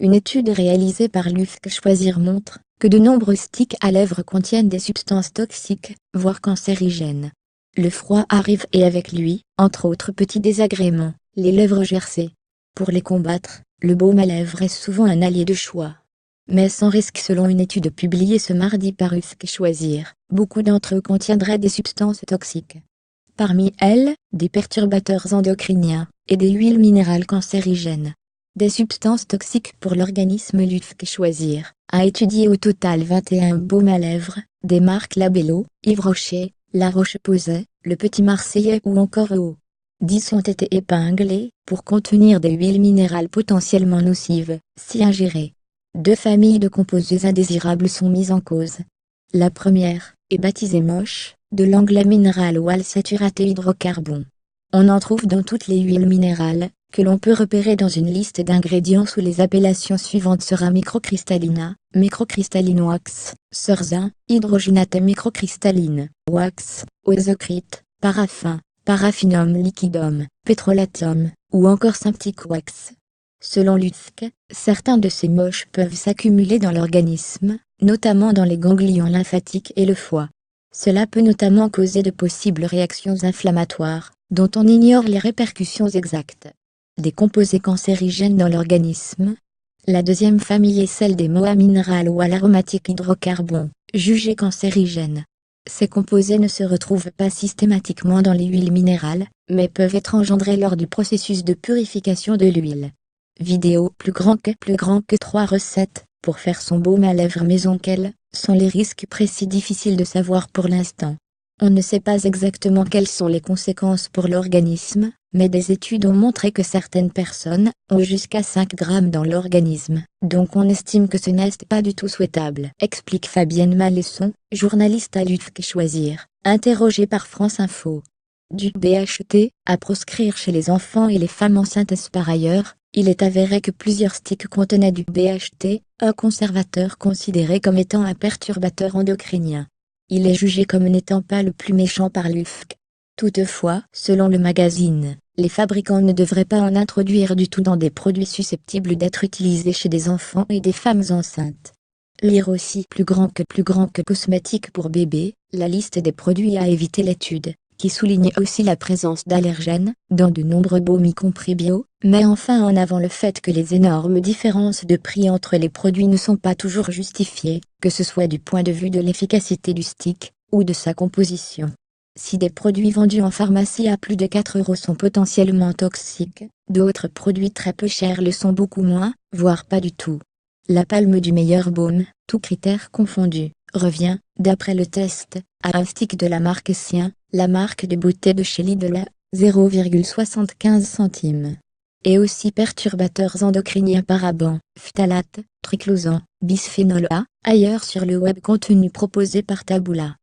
Une étude réalisée par l'UFC Choisir montre que de nombreux sticks à lèvres contiennent des substances toxiques, voire cancérigènes. Le froid arrive et avec lui, entre autres petits désagréments, les lèvres gercées. Pour les combattre, le baume à lèvres est souvent un allié de choix. Mais sans risque selon une étude publiée ce mardi par UFC Choisir, beaucoup d'entre eux contiendraient des substances toxiques. Parmi elles, des perturbateurs endocriniens et des huiles minérales cancérigènes. Des substances toxiques pour l'organisme. L'UFC Choisir a étudié au total 21 baumes à lèvres, des marques Labello, Yves Rocher, La Roche-Posay, Le Petit Marseillais ou encore EO. 10 ont été épinglés pour contenir des huiles minérales potentiellement nocives, si ingérées. 2 familles de composés indésirables sont mises en cause. La première est baptisée MOSH, de l'angle minéral ou alsaturaté hydrocarbon. On en trouve dans toutes les huiles minérales, que l'on peut repérer dans une liste d'ingrédients sous les appellations suivantes: sera microcrystallina, microcrystalline wax, serzin, hydrogénate microcrystalline, wax, ozocrite, paraffin, paraffinum liquidum, pétrolatium, ou encore symphthique wax. Selon l'UFC, certains de ces MOSH peuvent s'accumuler dans l'organisme, notamment dans les ganglions lymphatiques et le foie. Cela peut notamment causer de possibles réactions inflammatoires, dont on ignore les répercussions exactes. Des composés cancérigènes dans l'organisme. La deuxième famille est celle des MOA minérales ou à l'aromatique hydrocarbon, jugés cancérigènes. Ces composés ne se retrouvent pas systématiquement dans les huiles minérales, mais peuvent être engendrés lors du processus de purification de l'huile. Vidéo plus grand que 3 recettes, pour faire son baume à lèvres maison. Quels sont les risques précis? Difficile de savoir pour l'instant. On ne sait pas exactement quelles sont les conséquences pour l'organisme, mais des études ont montré que certaines personnes ont jusqu'à 5 grammes dans l'organisme, donc on estime que ce n'est pas du tout souhaitable, explique Fabienne Malesson, journaliste à l'UFC Choisir, interrogée par France Info. Du BHT, à proscrire chez les enfants et les femmes enceintes. Par ailleurs, il est avéré que plusieurs sticks contenaient du BHT, un conservateur considéré comme étant un perturbateur endocrinien. Il est jugé comme n'étant pas le plus méchant par l'UFC. Toutefois, selon le magazine, les fabricants ne devraient pas en introduire du tout dans des produits susceptibles d'être utilisés chez des enfants et des femmes enceintes. Lire aussi plus grand que cosmétiques pour bébés, la liste des produits à éviter. L'étude, qui souligne aussi la présence d'allergènes, dans de nombreux baumes y compris bio, met enfin en avant le fait que les énormes différences de prix entre les produits ne sont pas toujours justifiées, que ce soit du point de vue de l'efficacité du stick, ou de sa composition. Si des produits vendus en pharmacie à plus de 4 € sont potentiellement toxiques, d'autres produits très peu chers le sont beaucoup moins, voire pas du tout. La palme du meilleur baume, tous critères confondus, revient, d'après le test, à un stick de la marque Sien, la marque de beauté de chez Lidl, 0,75 centimes. Et aussi perturbateurs endocriniens, parabens, phtalates, triclosan, bisphénol A, ailleurs sur le web. Contenu proposé par Taboola.